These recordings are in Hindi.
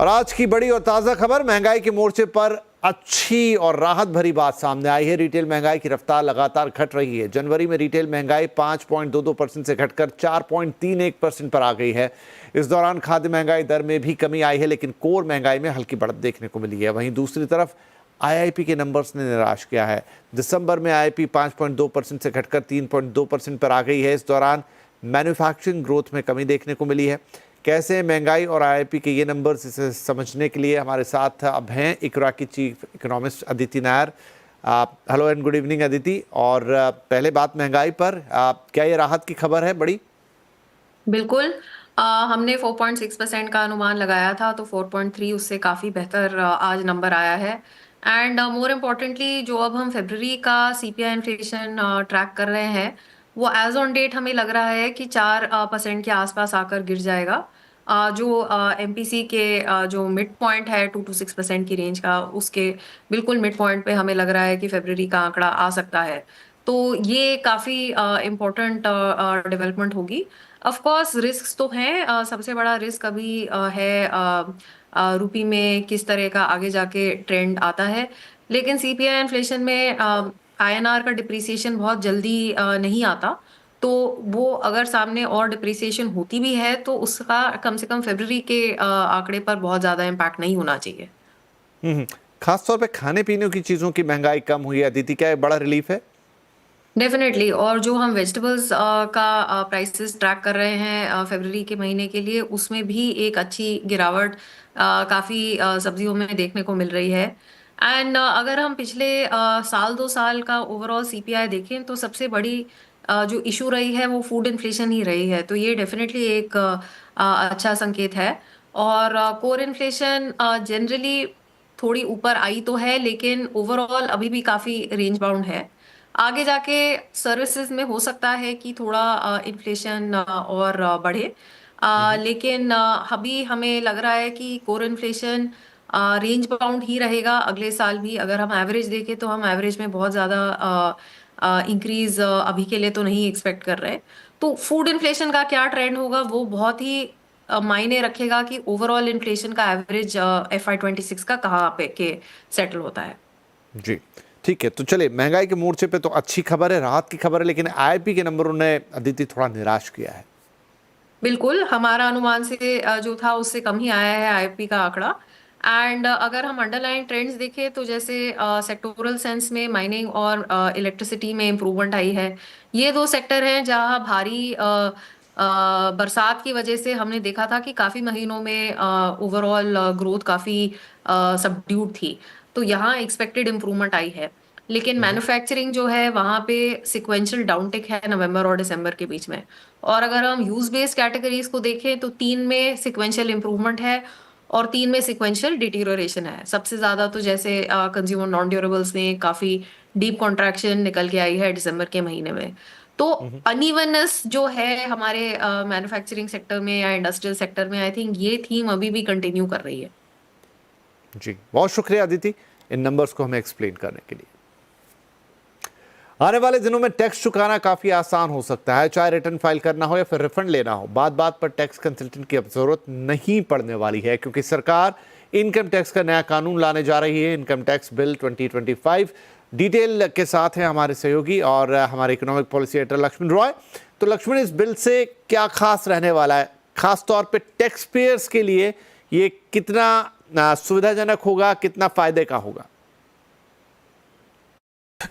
और आज की बड़ी और ताज़ा खबर, महंगाई के मोर्चे पर अच्छी और राहत भरी बात सामने आई है। रिटेल महंगाई की रफ्तार लगातार घट रही है। जनवरी में रिटेल महंगाई 5.22% से घटकर 4.31% पर आ गई है। इस दौरान खाद्य महंगाई दर में भी कमी आई है, लेकिन कोर महंगाई में हल्की बढ़त देखने को मिली है। वहीं दूसरी तरफ आईआईपी के नंबर्स ने निराश किया है। दिसंबर में आईआईपी 5.2% से घटकर 3.2% पर आ गई है। इस दौरान मैन्युफैक्चरिंग ग्रोथ में कमी देखने को मिली है। कैसे महंगाई और आईआईपी के ये नंबर्स, इसे समझने के लिए हमारे साथ अब हैं इकरा की chief economist Aditi Nair. Hello and good evening Aditi. और पहले बात महंगाई पर, क्या ये राहत की खबर है बड़ी? बिल्कुल। हमने 4.6% का अनुमान लगाया था, तो 4.3 उससे काफ़ी बेहतर आज नंबर आया है। एंड मोर इम्पोर्टेंटली जो अब हम फरवरी का सीपीआई इन्फ्लेशन ट्रैक कर रहे हैं, वो एज ऑन डेट हमें लग रहा है कि 4% के आसपास आकर गिर जाएगा। जो एमपीसी के जो मिड पॉइंट है 2 to 6% की रेंज का, उसके बिल्कुल मिड पॉइंट पे हमें लग रहा है कि फरवरी का आंकड़ा आ सकता है। तो ये काफ़ी इम्पोर्टेंट डेवलपमेंट होगी। ऑफ कोर्स रिस्क तो हैं। सबसे बड़ा रिस्क अभी है रुपी में किस तरह का आगे जाके ट्रेंड आता है। लेकिन सीपीआई इन्फ्लेशन में आईएनआर का डिप्रिसिएशन बहुत जल्दी नहीं आता। तो वो अगर सामने और डिप्रिसिएशन होती भी है तो उसका कम से कम फरवरी के आंकड़े पर बहुत ज़्यादा इम्पैक्ट नहीं होना चाहिए। खासतौर पे खाने पीने की चीज़ों की महंगाई कम हुई है अदिति, क्या ये बड़ा रिलीफ है? डेफिनेटली। और जो हम वेजिटेबल्स का प्राइसेस ट्रैक कर रहे हैं फरवरी के महीने के लिए, उसमें भी एक अच्छी गिरावट काफ़ी सब्जियों में देखने को मिल रही है। एंड अगर हम पिछले साल 2 साल का ओवरऑल सीपीआई देखें तो सबसे बड़ी जो इशू रही है वो फूड इन्फ्लेशन ही रही है। तो ये डेफिनेटली एक अच्छा संकेत है। और कोर इन्फ्लेशन जनरली थोड़ी ऊपर आई तो है, लेकिन ओवरऑल अभी भी काफ़ी रेंज बाउंड है। आगे जाके सर्विसेज में हो सकता है कि थोड़ा इन्फ्लेशन और बढ़े। लेकिन अभी हमें लग रहा है कि कोर इन्फ्लेशन रेंज बाउंड ही रहेगा अगले साल भी। अगर हम एवरेज देखें तो हम एवरेज में बहुत ज़्यादा इंक्रीज अभी के लिए तो नहीं एक्सपेक्ट कर रहे। तो फूड इन्फ्लेशन का क्या ट्रेंड होगा वो बहुत ही मायने रखेगा कि ओवरऑल इन्फ्लेशन का एवरेज FY26 का कहाँ पे के सेटल होता है। जी ठीक है, तो चलिए, महंगाई के मोर्चे पे तो अच्छी खबर है, राहत की खबर है, लेकिन आईआईपी के नंबरों ने अदिति थोड़ा निराश किया है। बिल्कुल, हमारा अनुमान से जो था उससे कम ही आया है आईपी का आंकड़ा। एंड अगर हम अंडरलाइन ट्रेंड्स देखें तो जैसे सेक्टोरल सेंस में माइनिंग और इलेक्ट्रिसिटी में इम्प्रूवमेंट आई है। ये दो सेक्टर हैं जहां भारी बरसात की वजह से हमने देखा था कि काफ़ी महीनों में ओवरऑल ग्रोथ काफ़ी सबड्यूड थी। तो यहाँ एक्सपेक्टेड इम्प्रूवमेंट आई है। लेकिन मैन्युफैक्चरिंग जो है वहाँ पे सिक्वेंशियल डाउनटिक है नवंबर और दिसंबर के बीच में। और अगर हम यूज बेस्ड कैटेगरीज को देखें तो 3 में सिक्वेंशियल इंप्रूवमेंट है और 3 में सिक्वेंशियल डिटीरियोरेशन है। सबसे ज्यादा तो जैसे कंज्यूमर नॉन ड्यूरेबल्स ने काफी डीप कॉन्ट्रैक्शन निकल के आई है दिसंबर के महीने में। तो अनइवननेस जो है हमारे मैन्युफैक्चरिंग सेक्टर में या इंडस्ट्रियल सेक्टर में, आई थिंक ये थीम अभी भी कंटिन्यू कर रही है। जी, बहुत शुक्रिया अदिति इन नंबर्स को हमें एक्सप्लेन करने के लिए। आने वाले दिनों में टैक्स चुकाना काफी आसान हो सकता है, चाहे रिटर्न फाइल करना हो या फिर रिफंड लेना हो। बात बात पर टैक्स कंसल्टेंट की अब जरूरत नहीं पड़ने वाली है, क्योंकि सरकार इनकम टैक्स का नया कानून लाने जा रही है, इनकम टैक्स बिल 2025। डिटेल के साथ हैं हमारे सहयोगी और हमारे economic policy editor Lakshman Roy. तो लक्ष्मण, इस बिल से क्या खास रहने वाला है? खास तौर पे टैक्स पेयर्स के लिए ये कितना सुविधाजनक होगा, कितना फायदे का होगा?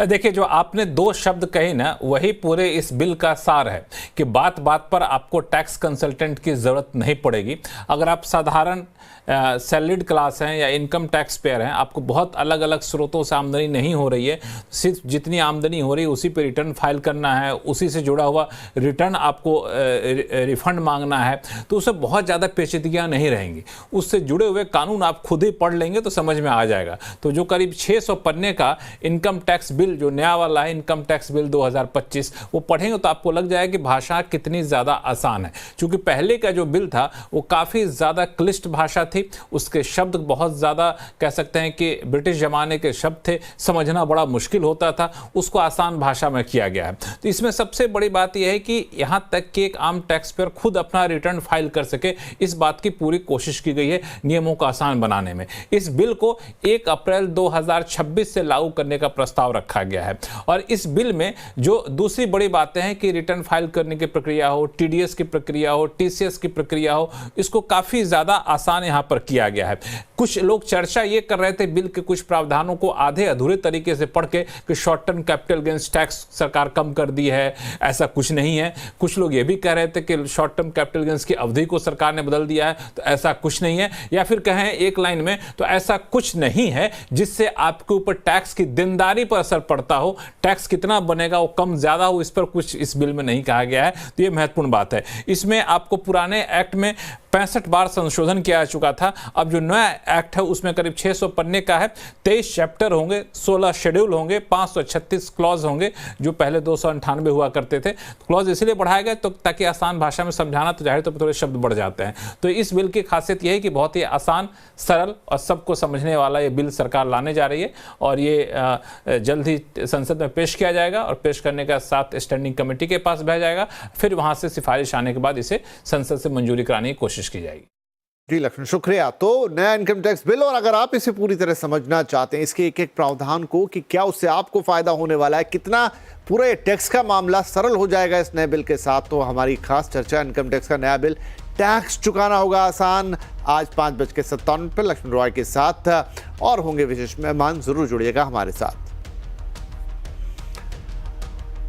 देखिए, जो आपने 2 शब्द कहे ना, वही पूरे इस बिल का सार है कि बात बात पर आपको टैक्स कंसल्टेंट की ज़रूरत नहीं पड़ेगी। अगर आप साधारण सैलरीड क्लास हैं या इनकम टैक्स पेयर हैं, आपको बहुत अलग अलग स्रोतों से आमदनी नहीं हो रही है, सिर्फ जितनी आमदनी हो रही है उसी पे रिटर्न फाइल करना है, उसी से जुड़ा हुआ रिटर्न आपको रिफंड मांगना है, तो उससे बहुत ज़्यादा पेचीदगियाँ नहीं रहेंगी। उससे जुड़े हुए कानून आप खुद ही पढ़ लेंगे तो समझ में आ जाएगा। तो जो करीब 600 पन्ने का इनकम टैक्स बिल जो नया वाला है, इनकम टैक्स बिल 2025, वो पढ़ेंगे तो आपको लग जाएगा कि भाषा कितनी ज़्यादा आसान है। क्योंकि पहले का जो बिल था वो काफ़ी ज़्यादा क्लिष्ट भाषा थी, उसके शब्द बहुत ज़्यादा कह सकते हैं कि ब्रिटिश ज़माने के शब्द थे, समझना बड़ा मुश्किल होता था, उसको आसान भाषा में किया गया है। तो इसमें सबसे बड़ी बात यह है कि यहाँ तक कि एक आम टैक्स पेयर खुद अपना रिटर्न फाइल कर सके, इस बात की पूरी कोशिश की गई है नियमों को आसान बनाने में। इस बिल को 1 अप्रैल 2026 से लागू करने का प्रस्ताव रखा गया है। और इस बिल में जो दूसरी बड़ी बातें हैं कि रिटर्न फाइल करने की प्रक्रिया हो, टीडीएस की प्रक्रिया हो, टीसीएस की प्रक्रिया हो, इसको काफ़ी ज़्यादा आसान यहाँ पर किया गया है। कुछ लोग चर्चा ये कर रहे थे बिल के कुछ प्रावधानों को आधे अधूरे तरीके से पढ़ के कि short term capital gains tax सरकार कम कर दी है, ऐसा कुछ नहीं है। कुछ लोग ये भी कह रहे थे कि शॉर्ट टर्म कैपिटल गेन्स की अवधि को सरकार ने बदल दिया है, तो ऐसा कुछ नहीं है। या फिर कहें एक लाइन में तो ऐसा कुछ नहीं है जिससे आपके ऊपर टैक्स की देनदारी पर असर पड़ता हो, टैक्स कितना बनेगा वो कम ज़्यादा हो, इस पर कुछ इस बिल में नहीं कहा गया है। तो ये महत्वपूर्ण बात है। इसमें आपको पुराने एक्ट में 65 बार संशोधन किया जा चुका था। अब जो नया एक्ट है उसमें करीब 600 पन्ने का है, 23 चैप्टर होंगे, 16 शेड्यूल होंगे, 536 क्लॉज होंगे, जो पहले 298 हुआ करते थे। क्लॉज इसलिए बढ़ाए गए तो ताकि आसान भाषा में समझाना, तो जाहिर तौर पर थोड़े शब्द बढ़ जाते हैं। तो इस बिल की खासियत यह है कि बहुत ही आसान, सरल और सबको समझने वाला ये बिल सरकार लाने जा रही है और ये जल्द ही संसद में पेश किया जाएगा और पेश करने के साथ स्टैंडिंग कमेटी के पास भेजा जाएगा। फिर वहां से सिफारिश आने के बाद इसे संसद से मंजूरी कराने की कोशिश की जाएगी। जी लक्ष्मण, शुक्रिया। तो नया इनकम टैक्स बिल, और अगर आप इसे पूरी तरह समझना चाहते हैं, इसके एक एक प्रावधान को कि क्या उससे आपको फायदा होने वाला है, कितना पूरे टैक्स का मामला सरल हो जाएगा इस नए बिल के साथ, तो हमारी खास चर्चा इनकम टैक्स का नया बिल, टैक्स चुकाना होगा आसान, आज 5:57 पर लक्ष्मण रॉय के साथ और होंगे विशेष मेहमान। जरूर जुड़िएगा हमारे साथ।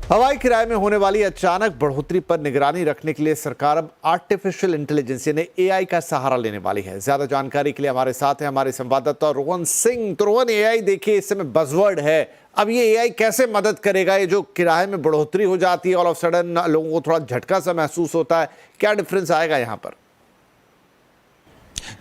हवाई किराए में होने वाली अचानक बढ़ोतरी पर निगरानी रखने के लिए सरकार अब आर्टिफिशियल इंटेलिजेंस यानी एआई का सहारा लेने वाली है। ज्यादा जानकारी के लिए हमारे साथ है हमारे संवाददाता रोहन सिंह। तो रोहन, एआई देखिए इस समय बज़वर्ड है, अब ये एआई कैसे मदद करेगा? ये जो किराए में बढ़ोतरी हो जाती है, ऑल ऑफ सडन लोगों को थोड़ा झटका सा महसूस होता है, क्या डिफरेंस आएगा यहाँ पर?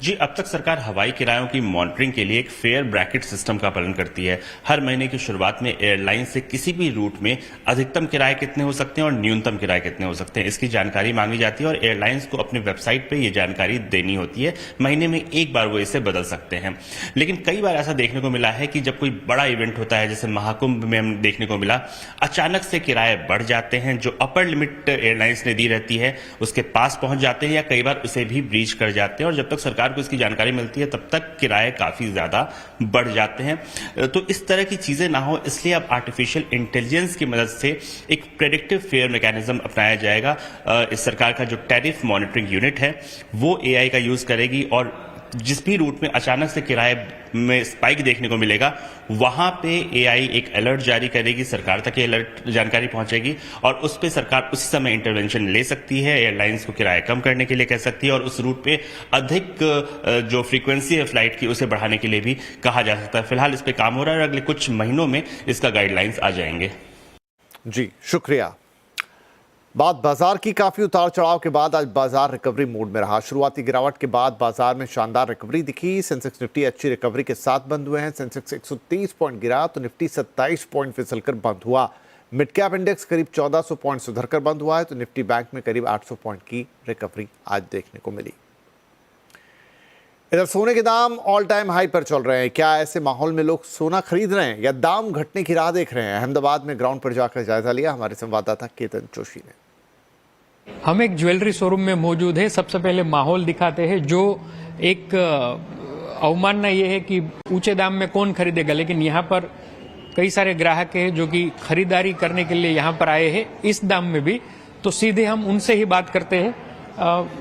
जी, अब तक सरकार हवाई किरायों की मॉनिटरिंग के लिए एक फेयर ब्रैकेट सिस्टम का पालन करती है। हर महीने की शुरुआत में एयरलाइन से किसी भी रूट में अधिकतम किराए कितने हो सकते हैं और न्यूनतम किराए कितने हो सकते हैं, इसकी जानकारी मांगी जाती है और एयरलाइंस को अपने वेबसाइट पे ये जानकारी देनी होती है। महीने में एक बार वो इसे बदल सकते हैं। लेकिन कई बार ऐसा देखने को मिला है कि जब कोई बड़ा इवेंट होता है, जैसे महाकुंभ में हम देखने को मिला, अचानक से किराए बढ़ जाते हैं। जो अपर लिमिट एयरलाइंस ने दी रहती है उसके पास पहुंच जाते हैं या कई बार उसे भी ब्रीच कर जाते हैं और जब तक सरकार को इसकी जानकारी मिलती है तब तक किराए काफी ज्यादा बढ़ जाते हैं। तो इस तरह की चीजें ना हो, इसलिए अब आर्टिफिशियल इंटेलिजेंस की मदद से एक प्रेडिक्टिव फेयर मैकेनिज्म अपनाया जाएगा। इस सरकार का जो टैरिफ मॉनिटरिंग यूनिट है वो एआई का यूज करेगी और जिस भी रूट में अचानक से किराए में स्पाइक देखने को मिलेगा वहां पे एआई एक अलर्ट जारी करेगी, सरकार तक ये अलर्ट जानकारी पहुंचेगी और उस पे सरकार उस समय इंटरवेंशन ले सकती है, एयरलाइंस को किराया कम करने के लिए कह सकती है और उस रूट पे अधिक जो फ्रीक्वेंसी है फ्लाइट की उसे बढ़ाने के लिए भी कहा जा सकता है। फिलहाल इस पे काम हो रहा है और अगले कुछ महीनों में इसका गाइडलाइंस आ जाएंगे। जी शुक्रिया। बात बाजार की, काफी उतार चढ़ाव के बाद आज बाजार रिकवरी मोड में रहा। शुरुआती गिरावट के बाद बाजार में शानदार रिकवरी दिखी। सेंसेक्स निफ्टी अच्छी रिकवरी के साथ बंद हुए हैं। सेंसेक्स 130 पॉइंट गिरा तो निफ्टी 27 पॉइंट फिसलकर बंद हुआ। मिड कैप इंडेक्स करीब 1400 पॉइंट सुधरकर बंद हुआ है तो निफ्टी बैंक में करीब 800 पॉइंट की रिकवरी आज देखने को मिली। इधर सोने के दाम ऑल टाइम हाई पर चल रहे हैं। क्या ऐसे माहौल में लोग सोना खरीद रहे हैं या दाम घटने की राह देख रहे हैं? अहमदाबाद में ग्राउंड पर जाकर जायजा लिया हमारे संवाददाता केतन जोशी ने। हम एक ज्वेलरी शोरूम में मौजूद है। सबसे पहले माहौल दिखाते हैं। जो एक अवमानना ये है कि ऊंचे दाम में कौन खरीदेगा, लेकिन यहाँ पर कई सारे ग्राहक हैं जो कि खरीदारी करने के लिए यहाँ पर आए हैं इस दाम में भी। तो सीधे हम उनसे ही बात करते हैं।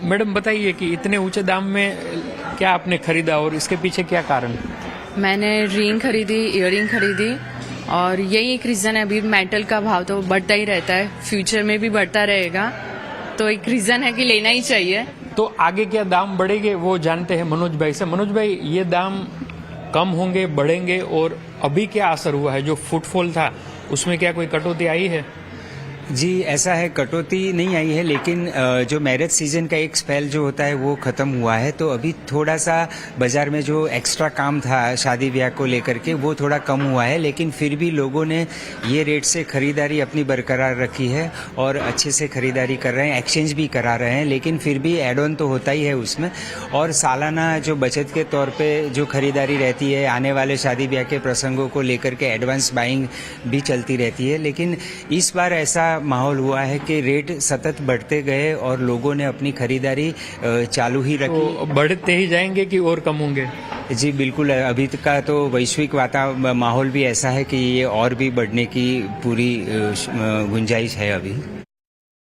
मैडम बताइए कि इतने ऊंचे दाम में क्या आपने खरीदा और इसके पीछे क्या कारण? मैंने रिंग खरीदी, इयररिंग खरीदी और यही एक रीजन है। अभी मेटल का भाव तो बढ़ता ही रहता है, फ्यूचर में भी बढ़ता रहेगा, तो एक रीजन है कि लेना ही चाहिए। तो आगे क्या दाम बढ़ेंगे वो जानते हैं मनोज भाई से। मनोज भाई, ये दाम कम होंगे, बढ़ेंगे और अभी क्या असर हुआ है? जो फुटफॉल था उसमें क्या कोई कटौती आई है? जी ऐसा है, कटौती नहीं आई है, लेकिन जो मैरिज सीजन का एक स्पेल जो होता है वो ख़त्म हुआ है, तो अभी थोड़ा सा बाज़ार में जो एक्स्ट्रा काम था शादी ब्याह को लेकर के वो थोड़ा कम हुआ है, लेकिन फिर भी लोगों ने ये रेट से ख़रीदारी अपनी बरकरार रखी है और अच्छे से ख़रीदारी कर रहे हैं, एक्सचेंज भी करा रहे हैं, लेकिन फिर भी एड ऑन तो होता ही है उसमें। और सालाना जो बचत के तौर पे जो ख़रीदारी रहती है, आने वाले शादी ब्याह के प्रसंगों को लेकर के एडवांस बाइंग भी चलती रहती है, लेकिन इस बार ऐसा माहौल हुआ है कि रेट सतत बढ़ते गए और लोगों ने अपनी खरीदारी चालू ही रखी। तो बढ़ते ही जाएंगे कि और कम होंगे? जी बिल्कुल, अभी का तो वैश्विक माहौल भी ऐसा है कि ये और भी बढ़ने की पूरी गुंजाइश है अभी।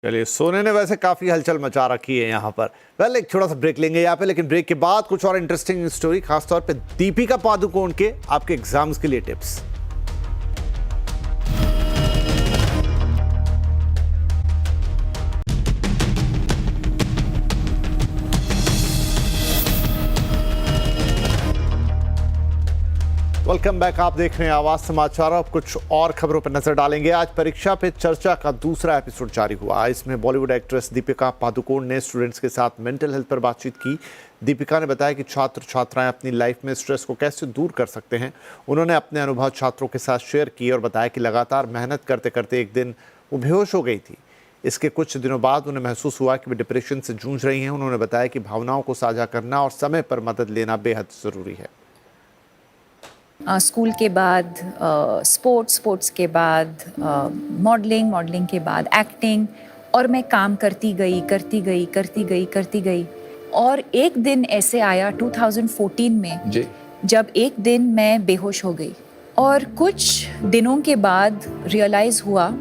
चलिए, सोने ने वैसे काफी हलचल मचा रखी है यहाँ पर। वेल, एक छोटा सा ब्रेक लेंगे यहाँ पे, लेकिन ब्रेक के बाद कुछ और इंटरेस्टिंग स्टोरी, खासतौर पे दीपिका पादुकोण के आपके एग्जाम्स के लिए टिप्स। वेलकम बैक, आप देख रहे हैं आवाज समाचार। अब कुछ और खबरों पर नजर डालेंगे। आज परीक्षा पे चर्चा का दूसरा एपिसोड जारी हुआ। इसमें बॉलीवुड एक्ट्रेस दीपिका पादुकोण ने स्टूडेंट्स के साथ मेंटल हेल्थ पर बातचीत की। दीपिका ने बताया कि छात्र छात्राएं अपनी लाइफ में स्ट्रेस को कैसे दूर कर सकते हैं। उन्होंने अपने अनुभव छात्रों के साथ शेयर किए और बताया कि लगातार मेहनत करते करते एक दिन वो बेहोश हो गई थी। इसके कुछ दिनों बाद उन्हें महसूस हुआ कि वे डिप्रेशन से जूझ रही हैं। उन्होंने बताया कि भावनाओं को साझा करना और समय पर मदद लेना बेहद ज़रूरी है। स्कूल के बाद स्पोर्ट्स के बाद मॉडलिंग के बाद एक्टिंग, और मैं काम करती गई और एक दिन ऐसे आया 2014 में जी, जब एक दिन मैं बेहोश हो गई और कुछ दिनों के बाद रियलाइज़ हुआ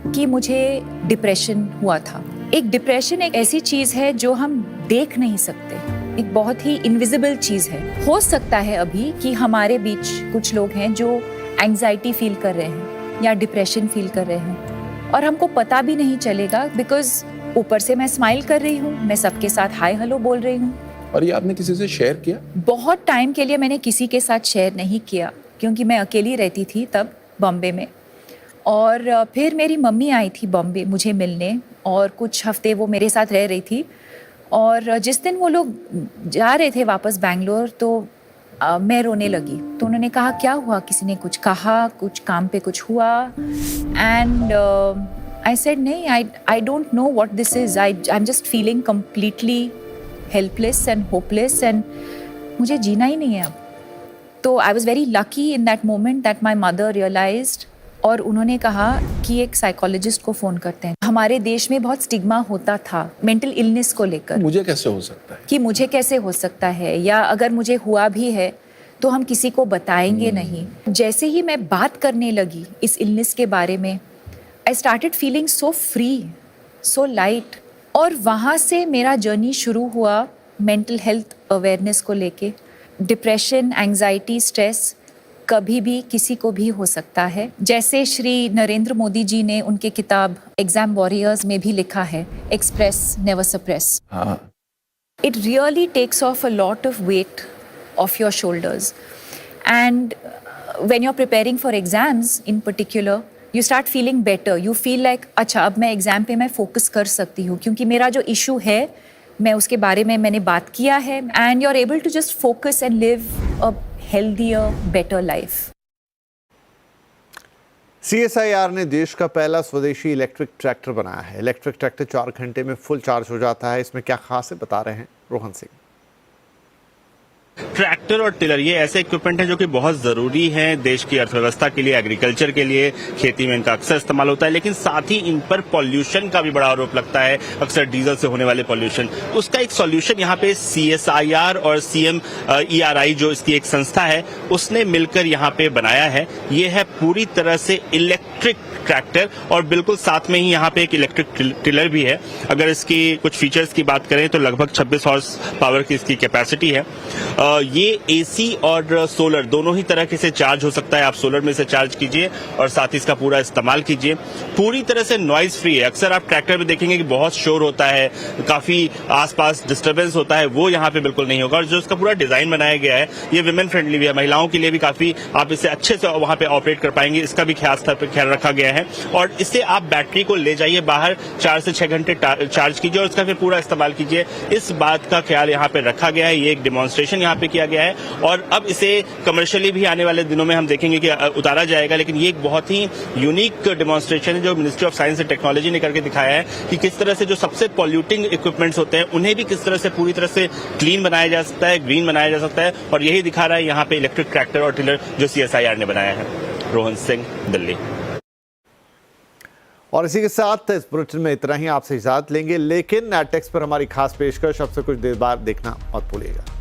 कि मुझे डिप्रेशन हुआ था। एक डिप्रेशन एक ऐसी चीज़ है जो हम देख नहीं सकते, एक बहुत ही इनविजिबल चीज़ है। हो सकता है अभी कि हमारे बीच कुछ लोग हैं जो एंजाइटी फील कर रहे हैं या डिप्रेशन फील कर रहे हैं और हमको पता भी नहीं चलेगा, बिकॉज ऊपर से मैं स्माइल कर रही हूँ, मैं सबके साथ हाय हेलो बोल रही हूँ। और ये आपने किसी से शेयर किया? बहुत टाइम के लिए मैंने किसी के साथ शेयर नहीं किया, क्योंकि मैं अकेली रहती थी तब बॉम्बे में। और फिर मेरी मम्मी आई थी बॉम्बे मुझे मिलने और कुछ हफ्ते वो मेरे साथ रह रही थी। और जिस दिन वो लोग जा रहे थे वापस बैंगलोर, तो मैं रोने लगी। तो उन्होंने कहा क्या हुआ, किसी ने कुछ कहा, कुछ काम पे कुछ हुआ? एंड आई सेड नहीं, I don't know what this is, I am just feeling completely helpless and hopeless एंड मुझे जीना ही नहीं है अब। तो I was very lucky in that moment that my mother realised, और उन्होंने कहा कि एक साइकोलॉजिस्ट को फ़ोन करते हैं। हमारे देश में बहुत स्टिग्मा होता था मेंटल इलनेस को लेकर, मुझे कैसे हो सकता है, कि मुझे कैसे हो सकता है, या अगर मुझे हुआ भी है तो हम किसी को बताएंगे नहीं। जैसे ही मैं बात करने लगी इस इलनेस के बारे में, I started feeling so free, so light. और वहाँ से मेरा जर्नी शुरू हुआ मेंटल हेल्थ अवेयरनेस को लेके। डिप्रेशन, एंजाइटी, स्ट्रेस कभी भी किसी को भी हो सकता है। जैसे श्री नरेंद्र मोदी जी ने उनके किताब एग्जाम वॉरियर्स में भी लिखा है, express never suppress. It really takes off a lot of weight off your shoulders, and when you are preparing for exams in particular, you start feeling better. You feel like अच्छा, अब मैं एग्जाम पे मैं फोकस कर सकती हूँ, क्योंकि मेरा जो इशू है मैं उसके बारे में मैंने बात किया है, and you are able to just focus and live a healthier, better life. CSIR ने देश का पहला स्वदेशी इलेक्ट्रिक ट्रैक्टर बनाया है। इलेक्ट्रिक ट्रैक्टर 4 घंटे में फुल चार्ज हो जाता है। इसमें क्या खास है, बता रहे हैं रोहन सिंह। ट्रैक्टर और टिलर ये ऐसे इक्विपमेंट हैं जो कि बहुत जरूरी हैं देश की अर्थव्यवस्था के लिए, एग्रीकल्चर के लिए। खेती में इनका अक्सर इस्तेमाल होता है, लेकिन साथ ही इन पर पॉल्यूशन का भी बड़ा आरोप लगता है, अक्सर डीजल से होने वाले पॉल्यूशन। उसका एक सॉल्यूशन यहाँ पे CSIR और CMERI जो इसकी एक संस्था है, उसने मिलकर यहाँ पे बनाया है। ये है पूरी तरह से इलेक्ट्रिक ट्रैक्टर और बिल्कुल साथ में ही यहाँ पे एक इलेक्ट्रिक टिलर भी है। अगर इसकी कुछ फीचर्स की बात करें तो लगभग 26 हॉर्स पावर की इसकी कैपेसिटी है। ये एसी और सोलर दोनों ही तरह से चार्ज हो सकता है। आप सोलर में से चार्ज कीजिए और साथ ही इसका पूरा इस्तेमाल कीजिए। पूरी तरह से नॉइज फ्री है। अक्सर आप ट्रैक्टर में देखेंगे कि बहुत शोर होता है, काफी आसपास डिस्टर्बेंस होता है, वो यहाँ पे बिल्कुल नहीं होगा। और जो इसका पूरा डिजाइन बनाया गया है ये विमेन फ्रेंडली भी है, महिलाओं के लिए भी काफी आप इसे अच्छे से वहां पे ऑपरेट कर पाएंगे, इसका भी ख्याल रखा गया है। और इससे आप बैटरी को ले जाइए बाहर, 4 से 6 घंटे चार्ज कीजिए और उसका फिर पूरा इस्तेमाल कीजिए। इस बात का ख्याल यहाँ पे रखा गया है। ये एक डेमोन्स्ट्रेशन यहाँ पे किया गया है और अब इसे कमर्शियली भी आने वाले दिनों में हम देखेंगे कि उतारा जाएगा। लेकिन ये एक बहुत ही यूनिक डेमोन्स्ट्रेशन है जो ministry of science and technology ने करके दिखाया है कि किस तरह से जो सबसे पॉल्यूटिंग इक्विपमेंट्स होते हैं उन्हें भी किस तरह से पूरी तरह से क्लीन बनाया जा सकता है, ग्रीन बनाया जा सकता है। और यही दिखा रहा है यहाँ पे इलेक्ट्रिक ट्रैक्टर और टिलर जो CSIR ने बनाया है। रोहन सिंह, दिल्ली। और इसी के साथ इस बुलेटिन में इतना ही। आपसे इजाजत लेंगे, लेकिन नेटटेक्स पर हमारी खास पेशकश अब से कुछ देर बाद देखना मत भूलिएगा।